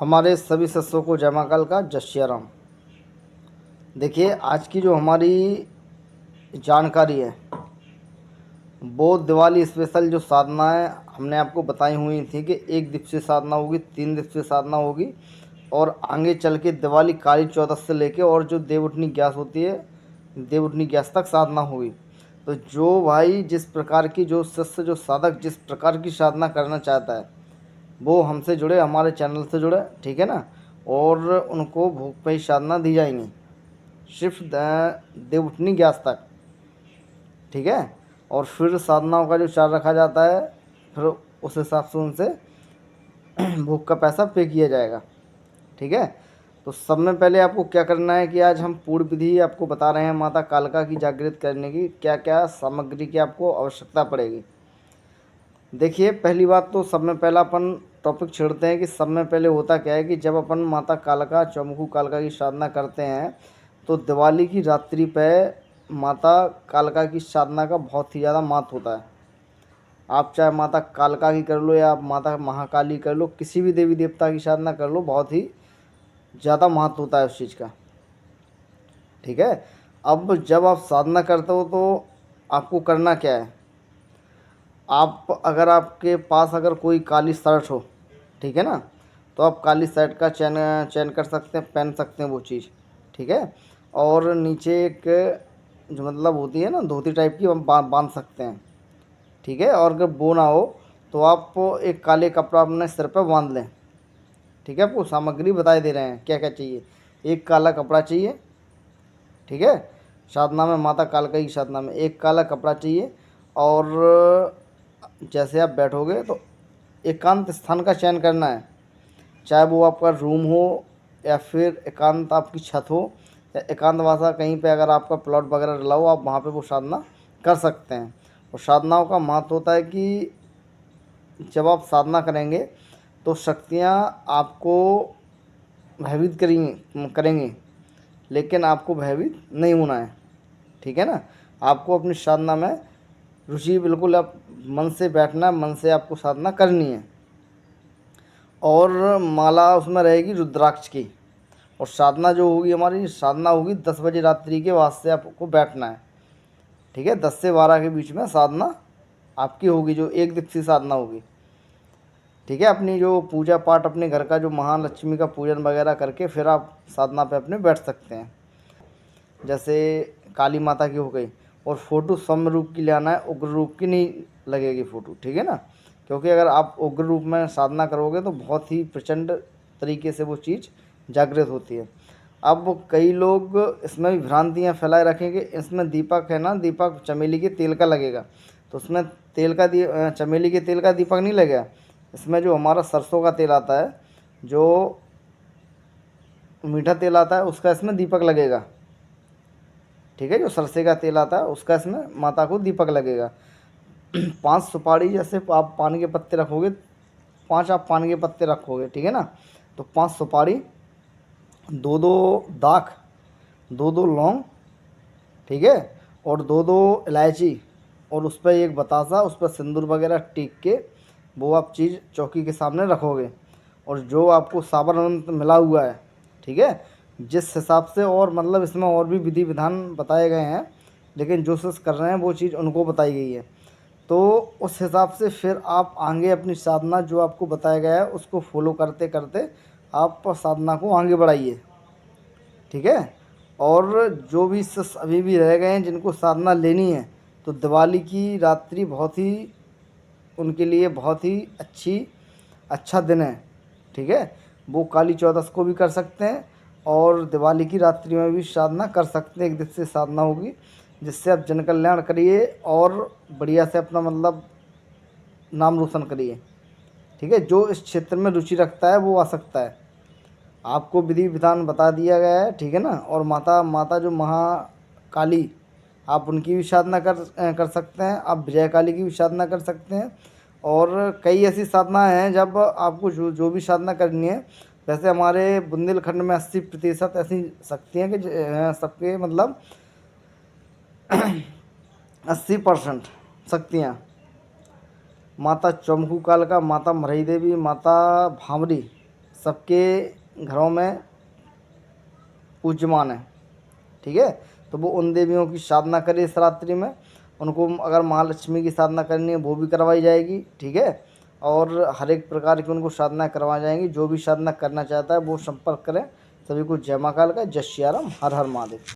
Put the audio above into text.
हमारे सभी सदस्यों को जय मां काल का जय श्री राम। देखिए, आज की जो हमारी जानकारी है वो दिवाली स्पेशल जो साधनाएँ हमने आपको बताई हुई थी कि 1 दिवसीय साधना होगी, 3 दिवसीय साधना होगी और आगे चल के दिवाली काली चौदस से लेके और जो देवउठनी ग्यारस होती है, देवउठनी ग्यारस तक साधना होगी। तो जो भाई जिस प्रकार की जो शिष्य जो साधक जिस प्रकार की साधना करना चाहता है वो हमसे जुड़े, हमारे चैनल से जुड़े, ठीक है ना। और उनको भोग पे ही साधना दी जाएंगी सिर्फ देवउठनी ग्यारस तक, ठीक है। और फिर साधनाओं का जो चार्ज रखा जाता है फिर उस हिसाब से उनसे भोग का पैसा पे किया जाएगा, ठीक है। तो सब में पहले आपको क्या करना है कि आज हम पूर्ण विधि आपको बता रहे हैं माता कालका की जागृत करने की क्या क्या सामग्री की आपको आवश्यकता पड़ेगी। देखिए, पहली बात तो सब में पहला अपन टॉपिक छेड़ते हैं कि सब में पहले होता क्या है कि जब अपन माता कालका चौमुखी कालका की साधना करते हैं तो दिवाली की रात्रि पे माता कालका की साधना का बहुत ही ज़्यादा महत्व होता है। आप चाहे माता कालका की कर लो या आप माता महाकाली कर लो, किसी भी देवी देवता की साधना कर लो, बहुत ही ज़्यादा महत्व होता है उस चीज़ का, ठीक है। अब जब आप साधना करते हो तो आपको करना क्या है, आप अगर आपके पास अगर कोई काली शर्ट हो, ठीक है ना, तो आप काली शर्ट का चयन चयन कर सकते हैं, पहन सकते हैं वो चीज़, ठीक है। और नीचे एक जो मतलब होती है ना धोती टाइप की, हम बांध सकते हैं, ठीक है। और अगर वो ना हो तो आप एक काले कपड़ा अपने सिर पर बांध लें, ठीक है। आपको सामग्री बताए दे रहे हैं क्या क्या चाहिए। एक काला कपड़ा चाहिए, ठीक है। साधना में माता कालका की साधना में एक काला कपड़ा चाहिए। और जैसे आप बैठोगे तो एकांत स्थान का चयन करना है, चाहे वो आपका रूम हो या फिर एकांत आपकी छत हो या एकांत वासा कहीं पे अगर आपका प्लॉट वगैरह डला हो आप वहाँ पे वो साधना कर सकते हैं। और साधनाओं का महत्व होता है कि जब आप साधना करेंगे तो शक्तियाँ आपको भयभीत करेंगी करेंगी, लेकिन आपको भयभीत नहीं होना है, ठीक है ना। आपको अपनी साधना में रुचि बिल्कुल आप मन से बैठना है, मन से आपको साधना करनी है। और माला उसमें रहेगी रुद्राक्ष की। और साधना जो होगी हमारी साधना होगी 10 बजे रात्रि के बाद से आपको बैठना है, ठीक है। 10 से 12 के बीच में साधना आपकी होगी, जो 1 दिवसीय साधना होगी, ठीक है। अपनी जो पूजा पाठ अपने घर का जो महालक्ष्मी का पूजन वगैरह करके फिर आप साधना पे अपने बैठ सकते हैं। जैसे काली माता की हो गई। और फ़ोटो सौम्य रूप की ले आना है, उग्र रूप की नहीं लगेगी फ़ोटो, ठीक है ना। क्योंकि अगर आप उग्र रूप में साधना करोगे तो बहुत ही प्रचंड तरीके से वो चीज़ जागृत होती है। अब कई लोग इसमें भी भ्रांतियाँ फैलाए रखेंगे, इसमें दीपक है ना, दीपक चमेली के तेल का लगेगा, तो उसमें तेल का चमेली के तेल का दीपक नहीं लगेगा। इसमें जो हमारा सरसों का तेल आता है, जो मीठा तेल आता है, उसका इसमें दीपक लगेगा, ठीक है। जो सरसे का तेल आता है उसका इसमें माता को दीपक लगेगा। 5 सुपारी, जैसे आप पान के पत्ते रखोगे, 5 आप पान के पत्ते रखोगे, ठीक है ना, तो 5 सुपारी, 2-2 दाख, 2-2 लौंग, ठीक है। और 2-2 इलायची, और उस पर एक बतासा, उस पर सिंदूर वगैरह टीक के वो आप चीज़ चौकी के सामने रखोगे। और जो आपको साबरमंत मिला हुआ है, ठीक है, जिस हिसाब से, और मतलब इसमें और भी विधि विधान बताए गए हैं, लेकिन जो चीज़ कर रहे हैं वो चीज़ उनको बताई गई है। तो उस हिसाब से फिर आप आगे अपनी साधना जो आपको बताया गया है उसको फॉलो करते करते आप साधना को आगे बढ़ाइए, ठीक है। और जो भी अभी भी रह गए हैं जिनको साधना लेनी है, तो दिवाली की रात्रि बहुत ही उनके लिए बहुत ही अच्छा दिन है, ठीक है। वो काली चौदस को भी कर सकते हैं और दिवाली की रात्रि में भी साधना कर सकते हैं। एक दिन से साधना होगी जिससे आप जन कल्याण करिए और बढ़िया से अपना मतलब नाम रोशन करिए, ठीक है। जो इस क्षेत्र में रुचि रखता है वो आ सकता है, आपको विधि विधान बता दिया गया है, ठीक है ना। और माता माता जो महाकाली, आप उनकी भी साधना कर सकते हैं, आप विजय काली की भी साधना कर सकते हैं। और कई ऐसी साधनाएँ हैं जब आपको जो जो भी साधना करनी है, वैसे हमारे बुंदेलखंड में 80% ऐसी शक्तियाँ कि सबके मतलब 80% शक्तियाँ माता चौमुखी कालका, माता मरई देवी, माता भामरी, सबके घरों में पूज्यमान है, ठीक है। तो वो उन देवियों की साधना करे इस रात्रि में। उनको अगर महालक्ष्मी की साधना करनी है वो भी करवाई जाएगी, ठीक है। और हर एक प्रकार की उनको साधना करवाई जाएंगी। जो भी साधना करना चाहता है वो संपर्क करें। सभी को जय महाकाल का, जय सिया राम, हर हर महादेव।